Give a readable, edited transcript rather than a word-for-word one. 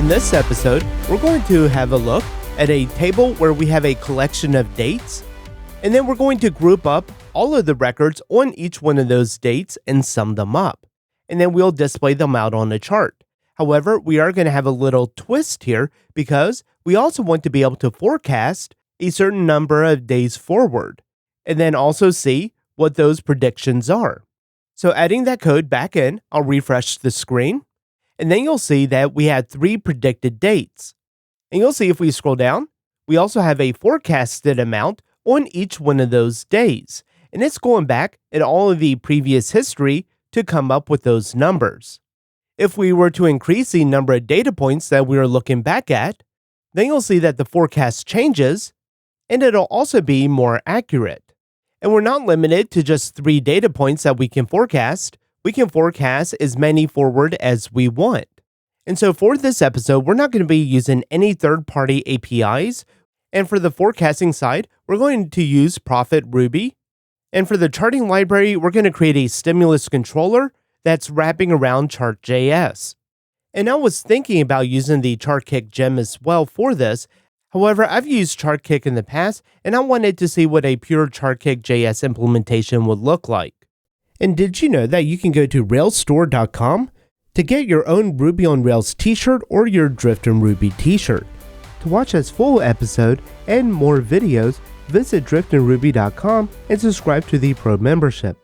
In this episode, we're going to have a look at a table where we have a collection of dates, and then we're going to group up all of the records on each one of those dates and sum them up, and then we'll display them out on a chart. However, we are going to have a little twist here because we also want to be able to forecast a certain number of days forward, and then also see what those predictions are. So adding that code back in, I'll refresh the screen. And then you'll see that we had 3 predicted dates. And you'll see if we scroll down, we also have a forecasted amount on each one of those days. And it's going back at all of the previous history to come up with those numbers. If we were to increase the number of data points that we are looking back at, then you'll see that the forecast changes and it'll also be more accurate. And we're not limited to just 3 data points that we can forecast. We can forecast as many forward as we want. And so for this episode, we're not going to be using any third-party APIs. And for the forecasting side, we're going to use Prophet Ruby. And for the charting library, we're going to create a stimulus controller that's wrapping around Chart.js. And I was thinking about using the Chartkick gem as well for this. However, I've used Chartkick in the past, and I wanted to see what a pure Chartkick.js implementation would look like. And did you know that you can go to railsstore.com to get your own Ruby on Rails t-shirt or your Drift in Ruby t-shirt? To watch this full episode and more videos, visit driftinruby.com and subscribe to the Pro membership.